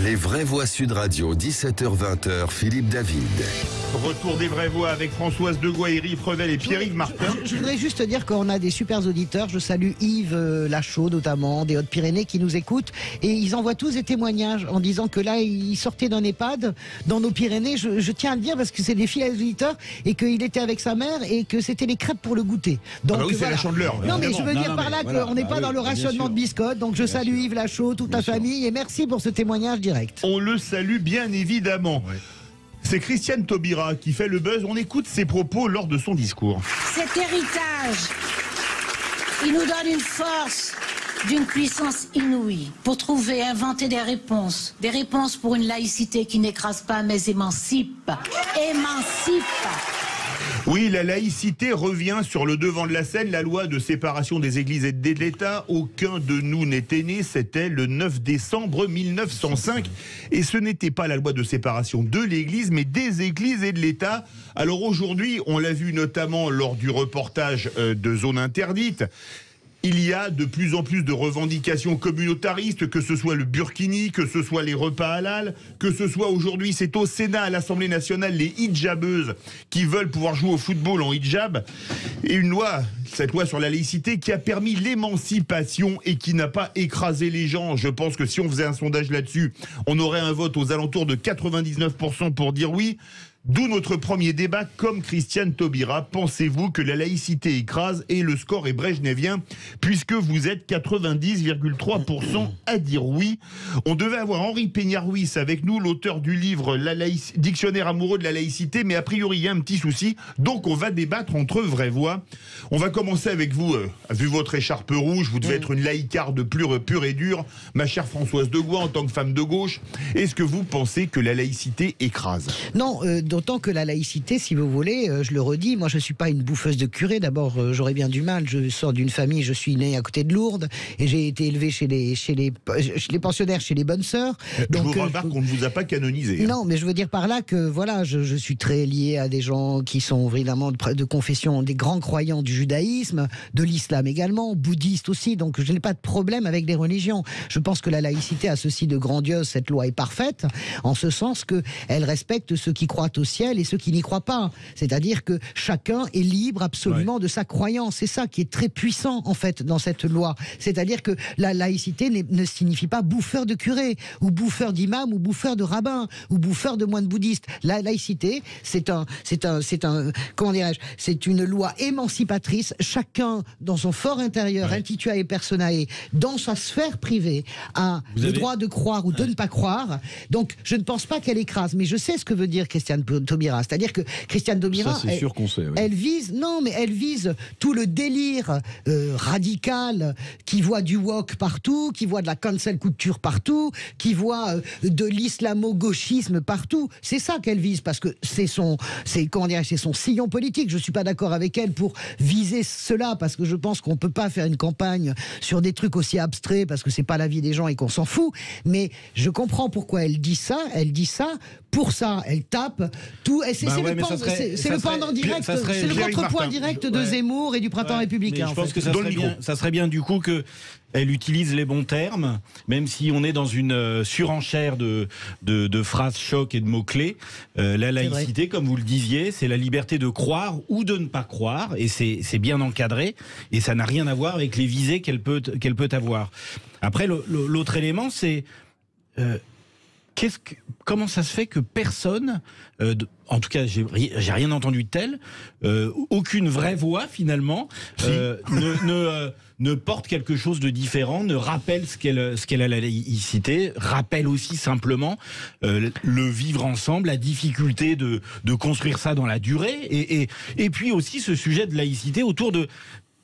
Les vraies voix Sud Radio, 17h-20h, Philippe David. Retour des vraies voix avec Françoise Degoy, Revel et Pierre-Yves Martin. Je voudrais juste dire qu'on a des super auditeurs. Je salue Yves Lachaud, notamment, des Hautes-Pyrénées, qui nous écoutent. Et ils envoient tous des témoignages en disant que là, ils sortaient d'un EHPAD dans nos Pyrénées. Je tiens à le dire parce que c'est des fidèles auditeurs et qu'il était avec sa mère et que c'était les crêpes pour le goûter. Donc, oui, c'est la Chandeleur. Non, mais je veux dire par là qu'on n'est pas dans le rationnement de biscottes. Donc je salue Yves Lachaud, toute la famille. Et merci pour ce témoignage direct. On le salue bien évidemment. Ouais. C'est Christiane Taubira qui fait le buzz. On écoute ses propos lors de son discours. Cet héritage, il nous donne une force d'une puissance inouïe pour trouver, inventer des réponses pour une laïcité qui n'écrase pas mais émancipe. Oui, la laïcité revient sur le devant de la scène. La loi de séparation des églises et de l'État, aucun de nous n'était né. C'était le 9 décembre 1905. Et ce n'était pas la loi de séparation de l'église, mais des églises et de l'État. Alors aujourd'hui, on l'a vu notamment lors du reportage de Zone Interdite, il y a de plus en plus de revendications communautaristes, que ce soit le burkini, que ce soit les repas halal, que ce soit aujourd'hui, c'est au Sénat, à l'Assemblée nationale, les hijabeuses qui veulent pouvoir jouer au football en hijab. Et une loi, cette loi sur la laïcité, qui a permis l'émancipation et qui n'a pas écrasé les gens. Je pense que si on faisait un sondage là-dessus, on aurait un vote aux alentours de 99% pour dire oui. D'où notre premier débat, comme Christiane Taubira. Pensez-vous que la laïcité écrase? Et le score est brejnevien, puisque vous êtes 90,3% à dire oui. On devait avoir Henri Peña-Ruiz avec nous, l'auteur du livre Dictionnaire amoureux de la laïcité, mais a priori il y a un petit souci, donc on va débattre entre vraies voix. On va commencer avec vous, vu votre écharpe rouge, vous devez être une laïcarde pure et dure, ma chère Françoise Degoy, en tant que femme de gauche. Est-ce que vous pensez que la laïcité écrase? Non, d'autant que la laïcité, si vous voulez, je le redis, moi je ne suis pas une bouffeuse de curé. D'abord, j'aurais bien du mal. Je sors d'une famille, je suis né à côté de Lourdes et j'ai été élevé chez les pensionnaires, chez les bonnes sœurs. Donc, je vous remarque qu'on ne vous a pas canonisé. Non, mais je veux dire par là que voilà, je suis très lié à des gens qui sont évidemment de confession, des grands croyants du judaïsme, de l'islam également, bouddhistes aussi. Donc je n'ai pas de problème avec les religions. Je pense que la laïcité a ceci de grandiose. Cette loi est parfaite en ce sens qu'elle respecte ceux qui croient au ciel et ceux qui n'y croient pas. C'est-à-dire que chacun est libre absolument de sa croyance. C'est ça qui est très puissant en fait dans cette loi. C'est-à-dire que la laïcité ne signifie pas bouffeur de curé ou bouffeur d'imam ou bouffeur de rabbin ou bouffeur de moine bouddhiste. La laïcité, c'est comment dirais-je, c'est une loi émancipatrice. Chacun dans son fort intérieur, intituae personae, dans sa sphère privée, a le droit de croire ou de ne pas croire. Donc je ne pense pas qu'elle écrase, mais je sais ce que veut dire Christiane Taubira. C'est-à-dire que Christiane Taubira, elle vise tout le délire radical qui voit du woke partout, qui voit de la cancel culture partout, qui voit de l'islamo-gauchisme partout. C'est ça qu'elle vise, parce que c'est son sillon politique. Je suis pas d'accord avec elle pour viser cela, parce que je pense qu'on peut pas faire une campagne sur des trucs aussi abstraits, parce que c'est pas la vie des gens et qu'on s'en fout. Mais je comprends pourquoi elle dit ça. Elle dit ça pour ça. Elle tape tout. C'est le pendant direct, c'est le contrepoids direct de Zemmour et du printemps républicain. Je pense que ça serait bien du coup que elle utilise les bons termes, même si on est dans une surenchère de phrases chocs et de mots-clés. La laïcité, comme vous le disiez, c'est la liberté de croire ou de ne pas croire, et c'est bien encadré, et ça n'a rien à voir avec les visées qu'elle peut avoir. Après, l'autre élément, c'est... comment ça se fait que personne, en tout cas j'ai rien entendu de tel, aucune vraie voix finalement, ne porte quelque chose de différent, ne rappelle ce qu'est la laïcité, rappelle aussi simplement le vivre ensemble, la difficulté de construire ça dans la durée, et puis aussi ce sujet de laïcité autour de...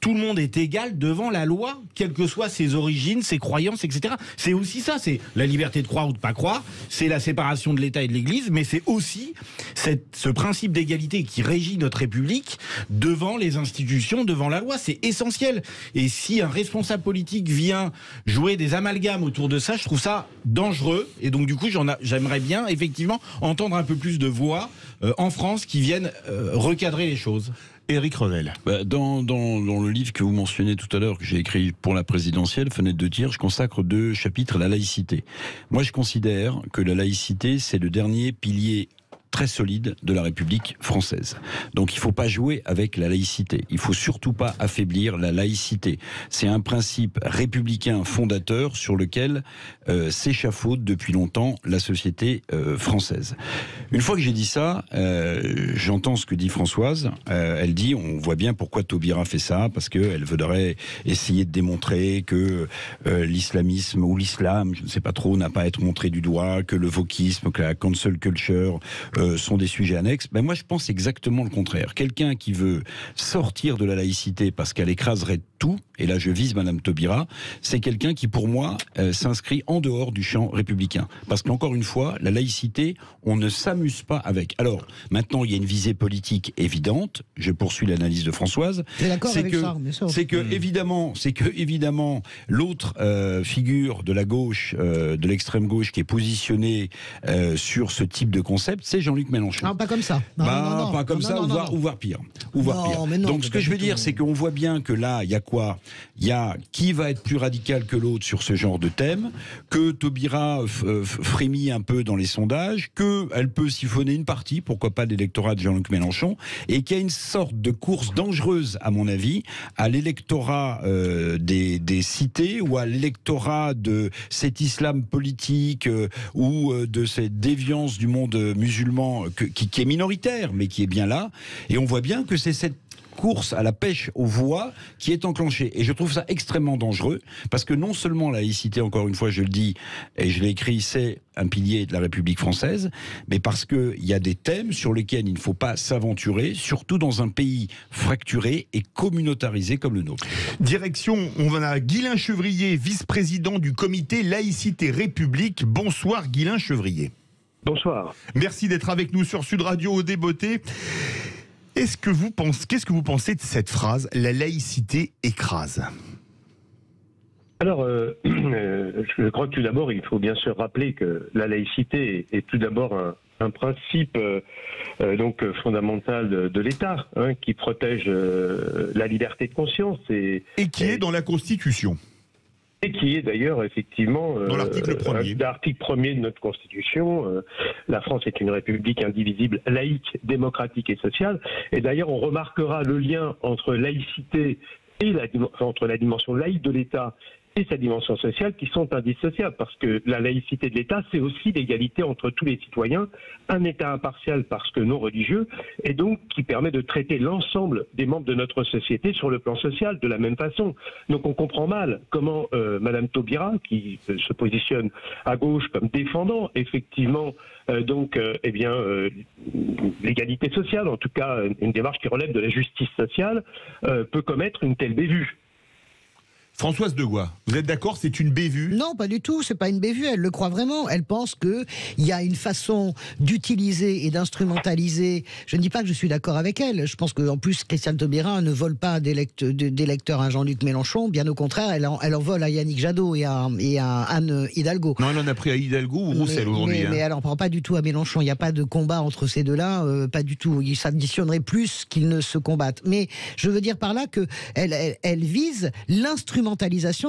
Tout le monde est égal devant la loi, quelles que soient ses origines, ses croyances, etc. C'est aussi ça, c'est la liberté de croire ou de pas croire, c'est la séparation de l'État et de l'Église, mais c'est aussi ce principe d'égalité qui régit notre République devant les institutions, devant la loi. C'est essentiel. Et si un responsable politique vient jouer des amalgames autour de ça, je trouve ça dangereux. Et donc du coup, j'aimerais bien effectivement entendre un peu plus de voix en France qui viennent recadrer les choses. Éric Revel. Dans le livre que vous mentionnez tout à l'heure, que j'ai écrit pour la présidentielle, Fenêtre de tir, je consacre 2 chapitres à la laïcité. Moi, je considère que la laïcité, c'est le dernier pilier très solide de la République française. Donc il ne faut pas jouer avec la laïcité. Il ne faut surtout pas affaiblir la laïcité. C'est un principe républicain fondateur sur lequel s'échafaude depuis longtemps la société française. Une fois que j'ai dit ça, j'entends ce que dit Françoise. Elle dit, on voit bien pourquoi Taubira fait ça, parce qu'elle voudrait essayer de démontrer que l'islamisme ou l'islam, je ne sais pas trop, n'a pas à être montré du doigt, que le wokisme, que la cancel culture sont des sujets annexes. Ben moi, je pense exactement le contraire. Quelqu'un qui veut sortir de la laïcité parce qu'elle écraserait tout, et là je vise Madame Taubira, c'est quelqu'un qui, pour moi, s'inscrit en dehors du champ républicain. Parce qu'encore une fois, la laïcité, on ne s'amuse pas avec. Alors, maintenant, il y a une visée politique évidente. Je poursuis l'analyse de Françoise. C'est que évidemment, l'autre figure de la gauche, de l'extrême gauche, qui est positionnée sur ce type de concept, c'est Jean-Luc Mélenchon. Non, pas comme ça. Pas comme ça, ou voire pire. Donc, ce que je veux dire, c'est qu'on voit bien que là, il y a quoi ? Il y a qui va être plus radical que l'autre sur ce genre de thème, que Taubira frémit un peu dans les sondages, qu'elle peut siphonner une partie, pourquoi pas, de l'électorat de Jean-Luc Mélenchon, et qu'il y a une sorte de course dangereuse, à mon avis, à l'électorat des cités, ou à l'électorat de cet islam politique, ou de cette déviance du monde musulman qui est minoritaire, mais qui est bien là. Et on voit bien que c'est cette course à la pêche aux voix qui est enclenchée. Et je trouve ça extrêmement dangereux, parce que non seulement la laïcité, encore une fois, je le dis, et je l'ai écrit, c'est un pilier de la République française, mais parce qu'il y a des thèmes sur lesquels il ne faut pas s'aventurer, surtout dans un pays fracturé et communautarisé comme le nôtre. Direction, on va à Guylain Chevrier, vice-président du comité Laïcité République. Bonsoir Guylain Chevrier. Bonsoir. Merci d'être avec nous sur Sud Radio au Débeauté. Qu'est-ce que vous pensez de cette phrase « la laïcité écrase » ? Alors, je crois que tout d'abord, il faut bien sûr rappeler que la laïcité est tout d'abord un principe fondamental de l'État, qui protège la liberté de conscience. Et qui est dans la Constitution. Et qui est d'ailleurs effectivement dans l'article 1er. L'article 1er de notre Constitution. La France est une république indivisible, laïque, démocratique et sociale. Et d'ailleurs, on remarquera le lien entre laïcité et entre la dimension laïque de l'État et sa dimension sociale, qui sont indissociables, parce que la laïcité de l'État, c'est aussi l'égalité entre tous les citoyens, un État impartial parce que non religieux, et donc qui permet de traiter l'ensemble des membres de notre société sur le plan social de la même façon. Donc on comprend mal comment Madame Taubira, qui se positionne à gauche comme défendant effectivement l'égalité sociale, en tout cas une démarche qui relève de la justice sociale, peut commettre une telle bévue. Françoise Degois, vous êtes d'accord, c'est une bévue ? Non, pas du tout, c'est pas une bévue, elle le croit vraiment. Elle pense qu'il y a une façon d'utiliser et d'instrumentaliser. Je ne dis pas que je suis d'accord avec elle. Je pense qu'en plus, Christiane Taubira ne vole pas d'électeurs à Jean-Luc Mélenchon. Bien au contraire, elle en vole à Yannick Jadot et à Anne Hidalgo. Non, elle en a pris à Hidalgo ou Roussel aujourd'hui. Mais elle n'en prend pas du tout à Mélenchon. Il n'y a pas de combat entre ces deux-là, pas du tout. Il s'additionnerait plus qu'ils ne se combattent. Mais je veux dire par là qu'elle vise l'instrumentalisation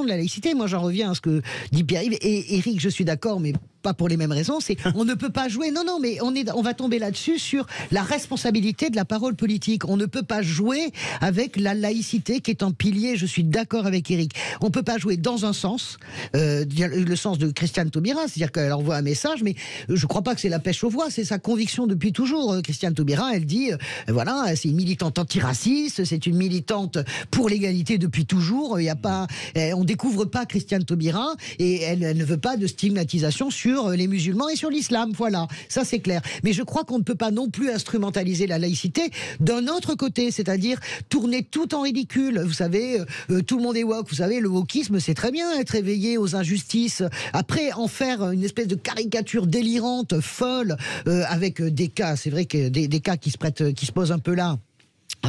de la laïcité. Moi, j'en reviens à ce que dit Pierre-Yves et Éric, je suis d'accord, mais pas pour les mêmes raisons. On ne peut pas jouer. Non, mais on va tomber là-dessus sur la responsabilité de la parole politique. On ne peut pas jouer avec la laïcité qui est un pilier. Je suis d'accord avec Éric. On ne peut pas jouer dans un sens, le sens de Christiane Taubira, c'est-à-dire qu'elle envoie un message, mais je ne crois pas que c'est la pêche aux voix. C'est sa conviction depuis toujours. Christiane Taubira, elle dit, voilà, c'est une militante antiraciste, c'est une militante pour l'égalité depuis toujours. Il y a pas, on découvre pas Christiane Taubira et elle ne veut pas de stigmatisation sur les musulmans et sur l'islam, voilà, ça c'est clair. Mais je crois qu'on ne peut pas non plus instrumentaliser la laïcité d'un autre côté, c'est-à-dire tourner tout en ridicule. Vous savez, tout le monde est woke, vous savez, le wokisme c'est très bien, être éveillé aux injustices, après en faire une espèce de caricature délirante, folle, avec des cas, c'est vrai que des cas qui se posent un peu là.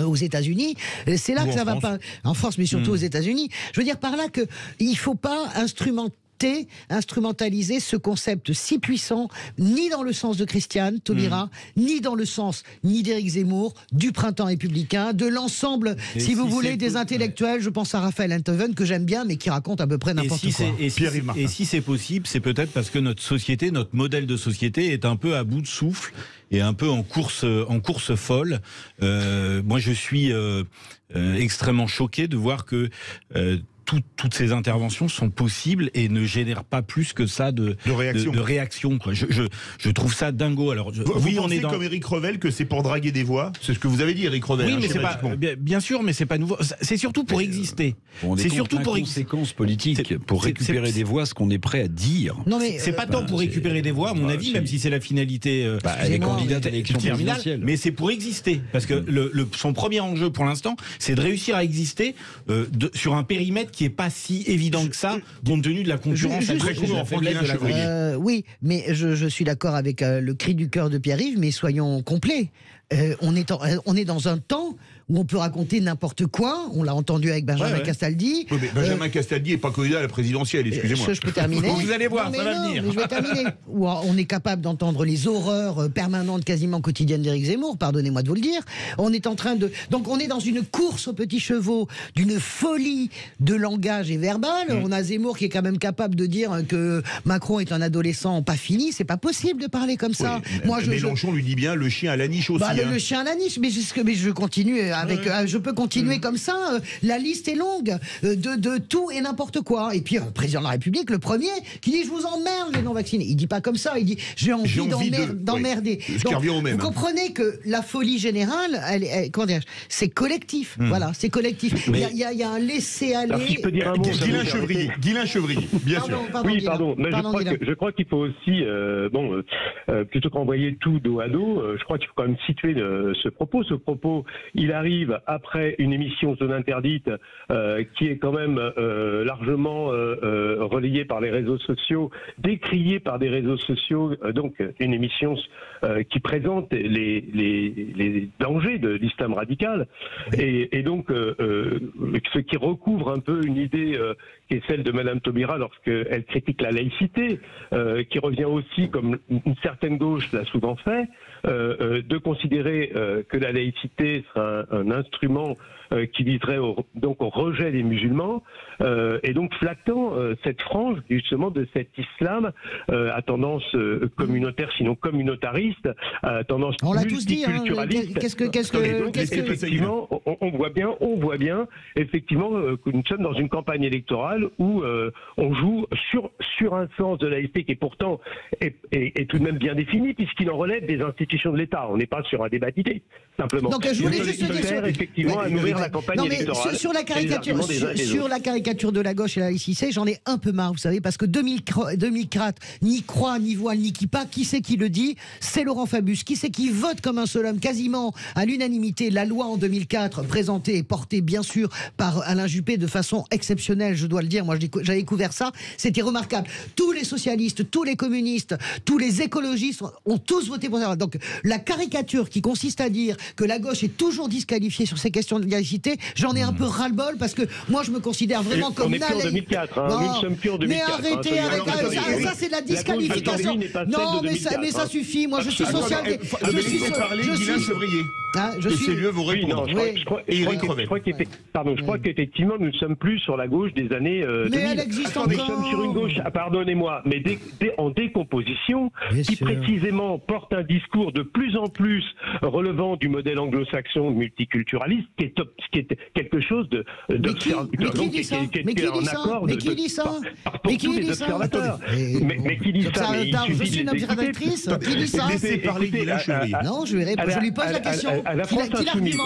Aux États-Unis, c'est là que ça va pas. En France, mais surtout aux États-Unis. Je veux dire par là que il faut pas instrumentaliser accepter, instrumentaliser ce concept si puissant, ni dans le sens de Christiane Taubira, ni dans le sens ni d'Éric Zemmour, du printemps républicain, de l'ensemble, si vous voulez, des intellectuels. Je pense à Raphaël Enthoven, que j'aime bien, mais qui raconte à peu près n'importe quoi. Et si c'est possible, c'est peut-être parce que notre société, notre modèle de société est un peu à bout de souffle et un peu en course folle. Moi, je suis extrêmement choqué de voir que toutes ces interventions sont possibles et ne génèrent pas plus que ça de réaction. Quoi. Je trouve ça dingo. Alors, vous pensez comme Éric Revel que c'est pour draguer des voix? C'est ce que vous avez dit, Éric Revel. Oui, mais c'est pas, bien sûr, mais c'est pas nouveau. C'est surtout pour exister. C'est surtout pour conséquences politiques, pour récupérer des voix, ce qu'on est prêt à dire. Non, mais c'est pas tant pour récupérer des voix, à mon avis, même si c'est la finalité. Elle est candidate à l'élection présidentielle. Mais c'est pour exister, parce que son premier enjeu pour l'instant, c'est de réussir à exister sur un périmètre qui est pas si évident que ça, compte tenu de la concurrence très court en faiblesse de la Chevrier. Oui, mais je suis d'accord avec le cri du cœur de Pierre-Yves, mais soyons complets. On est dans un temps où on peut raconter n'importe quoi. On l'a entendu avec Benjamin Castaldi. Oui, mais Benjamin Castaldi n'est pas candidat à la présidentielle, excusez-moi. Je peux terminer. Vous allez voir, ça va venir. Mais je vais terminer. Où on est capable d'entendre les horreurs permanentes, quasiment quotidiennes d'Éric Zemmour, pardonnez-moi de vous le dire. On est en train de... Donc on est dans une course aux petits chevaux, d'une folie de langage et verbal. On a Zemmour qui est quand même capable de dire que Macron est un adolescent pas fini. C'est pas possible de parler comme ça. Moi, Mélenchon lui dit bien le chien à la niche aussi. Le chien à la niche, mais je continue avec... je peux continuer comme ça. La liste est longue de tout et n'importe quoi. Et puis, le président de la République, le premier, qui dit « Je vous emmerde, les non-vaccinés ». Il dit pas comme ça, il dit « J'ai envie d'emmerder ». Vous comprenez que la folie générale, c'est collectif. Voilà, c'est collectif. Il y a un laisser-aller. Si je peux dire un mot, Guylain Chevrier, bien sûr. Pardon. Mais je crois qu'il faut aussi, plutôt qu'envoyer tout dos à dos, je crois qu'il faut quand même situer ce propos. Ce propos, il arrive après une émission Zone Interdite qui est quand même largement relayée par les réseaux sociaux, décriée par des réseaux sociaux, donc une émission qui présente les dangers de l'islam radical et donc ce qui recouvre un peu une idée qui est celle de Madame Taubira lorsqu'elle critique la laïcité, qui revient aussi, comme une certaine gauche l'a souvent fait, de considérer que la laïcité sera un instrument qui viserait au rejet des musulmans, et donc flattant cette frange justement de cet islam à tendance communautaire, sinon communautariste, à tendance multiculturaliste. Effectivement, on voit bien effectivement que nous sommes dans une campagne électorale où on joue sur un sens de laïcité qui pourtant est tout de même bien défini puisqu'il en relève des institutions de l'État. On n'est pas sur un débat d'idées, simplement. Donc je voulais juste dire effectivement à nourrir la campagne électorale. Sur la caricature de la gauche et la laïcité, j'en ai un peu marre, vous savez, parce que 2004, ni croix, ni voile, ni kippa, qui c'est qui le dit? C'est Laurent Fabius. Qui c'est qui vote comme un seul homme, quasiment à l'unanimité, la loi en 2004, présentée et portée bien sûr par Alain Juppé de façon exceptionnelle, je dois le dire. Moi, j'avais découvert ça, c'était remarquable. Tous les socialistes, tous les communistes, tous les écologistes ont tous voté pour ça. Donc la caricature qui consiste à dire que la gauche est toujours disqualifiée sur ces questions de laïcité, j'en ai un peu ras-le-bol parce que moi je me considère vraiment comme... On n'est plus en 2004, nous ne sommes plus en 2004. Mais arrêtez avec ça, c'est de la disqualification. Non, mais ça suffit. Moi je suis social. Je suis lieu vous répondre. Je crois qu'effectivement nous ne sommes plus sur la gauche des années 2000. Mais elle existe encore. Nous sommes sur une gauche, pardonnez-moi, mais en décomposition, qui précisément porte un discours de plus en plus relevant du modèle anglo-saxon multiculturaliste, qui est quelque chose de Mais qui dit ça Mais qui dit ça Mais qui dit ça Je suis une observatrice. Qui dit ça? Laissez parler Guylain Chevrier. Non, je lui pose la question. À la France insoumise.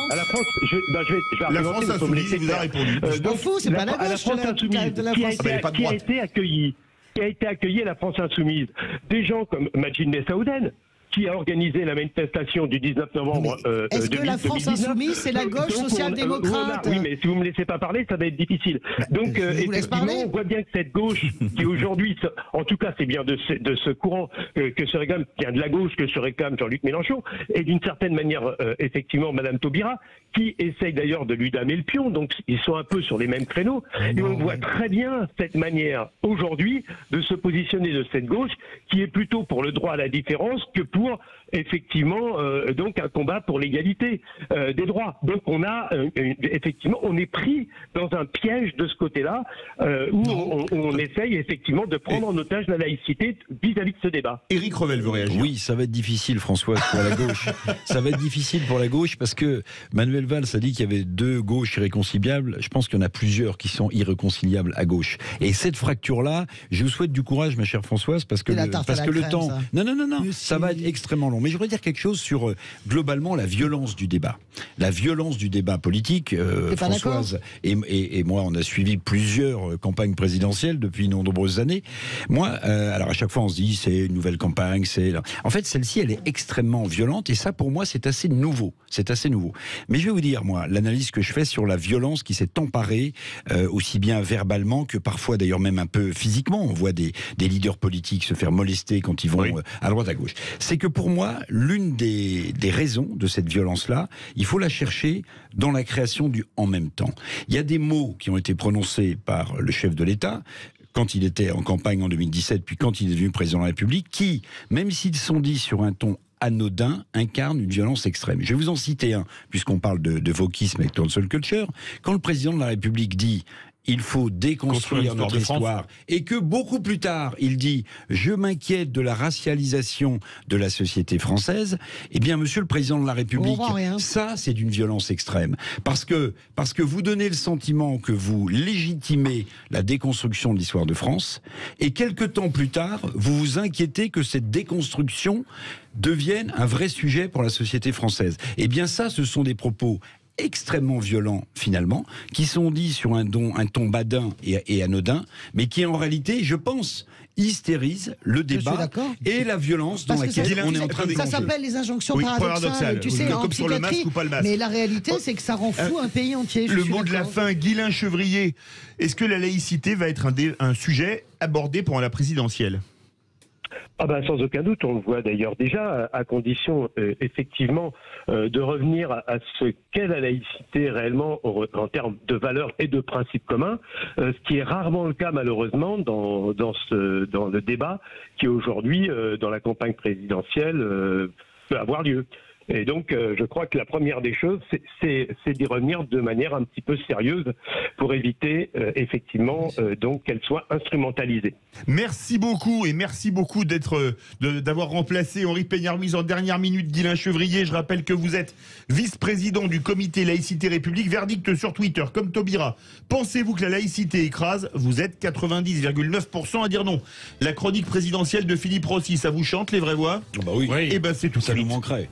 La France insoumise vous a répondu. Je m'en fous, c'est pas la gauche. Qui a été accueilli à la France insoumise? Des gens comme Majid Messaouden, qui a organisé la manifestation du 19 novembre est-ce que la France 2019. Insoumise, c'est la gauche social-démocrate? Oui, mais si vous me laissez pas parler, ça va être difficile. Donc, effectivement, on voit bien que cette gauche, qui aujourd'hui, en tout cas, c'est bien de ce courant que se réclame, bien de la gauche que se réclame Jean-Luc Mélenchon, et d'une certaine manière, effectivement, Madame Taubira, qui essaye d'ailleurs de lui damer le pion, donc ils sont un peu sur les mêmes créneaux, et on voit très bien cette manière, aujourd'hui, de se positionner de cette gauche, qui est plutôt pour le droit à la différence que pour effectivement donc un combat pour l'égalité des droits. Donc on a effectivement on est pris dans un piège de ce côté-là où on essaye effectivement de prendre en otage la laïcité vis-à-vis de ce débat. Éric Revel veut réagir. Oui, ça va être difficile, Françoise, pour la gauche. Ça va être difficile pour la gauche parce que Manuel Valls a dit qu'il y avait deux gauches irréconciliables. Je pense qu'il y en a plusieurs qui sont irréconciliables à gauche. Et cette fracture-là, je vous souhaite du courage, ma chère Françoise, parce que le temps... Ça. Non, ça va être extrêmement long. Mais je voudrais dire quelque chose sur, globalement, la violence du débat. La violence du débat politique, Françoise et moi, on a suivi plusieurs campagnes présidentielles depuis de nombreuses années. Moi, alors à chaque fois, on se dit, c'est une nouvelle campagne, En fait, celle-ci, elle est extrêmement violente, et ça, pour moi, c'est assez nouveau. C'est assez nouveau. Mais je vais vous dire, moi, l'analyse que je fais sur la violence qui s'est emparée, aussi bien verbalement que parfois, d'ailleurs, même un peu physiquement. On voit des leaders politiques se faire molester quand ils vont à droite, à gauche. C'est que pour moi, l'une des raisons de cette violence-là, il faut la chercher dans la création du « en même temps ». Il y a des mots qui ont été prononcés par le chef de l'État, quand il était en campagne en 2017, puis quand il est devenu président de la République, qui, même s'ils sont dits sur un ton anodin, incarne une violence extrême. Je vais vous en citer un, puisqu'on parle de wokisme et de cancel culture. Quand le président de la République dit il faut déconstruire notre histoire, et que beaucoup plus tard, il dit « je m'inquiète de la racialisation de la société française », eh bien, monsieur le président de la République, ça, c'est d'une violence extrême. Parce que vous donnez le sentiment que vous légitimez la déconstruction de l'histoire de France, et quelques temps plus tard, vous vous inquiétez que cette déconstruction devienne un vrai sujet pour la société française. Eh bien, ça, ce sont des propos extrêmement violents, finalement, qui sont dits sur un ton badin et anodin, mais qui, en réalité, je pense, hystérisent le débat et la violence dans laquelle on est en train de Ça s'appelle les injonctions paradoxales. Tu sais, comme sur le masque ou pas le masque. Mais la réalité, c'est que ça rend fou un pays entier. Le mot de la fin, Guylain Chevrier. Est-ce que la laïcité va être un sujet abordé pendant la présidentielle ? Ah ben, sans aucun doute, on le voit d'ailleurs déjà, à condition effectivement de revenir à ce qu'est la laïcité réellement en termes de valeurs et de principes communs, ce qui est rarement le cas malheureusement dans le débat qui aujourd'hui, dans la campagne présidentielle, peut avoir lieu. Et donc, je crois que la première des choses, c'est d'y revenir de manière un petit peu sérieuse pour éviter, effectivement, donc qu'elle soit instrumentalisée. Merci beaucoup, et merci beaucoup d'avoir remplacé Henri Peignard-Ruiz en dernière minute, Guylain Chevrier. Je rappelle que vous êtes vice-président du comité Laïcité République. Verdict sur Twitter, comme Taubira. Pensez-vous que la laïcité écrase ? Vous êtes 90,9% à dire non. La chronique présidentielle de Philippe Rossi, ça vous chante, les vraies voix ? Bah oui. Et ben c'est tout. Ça nous manquerait.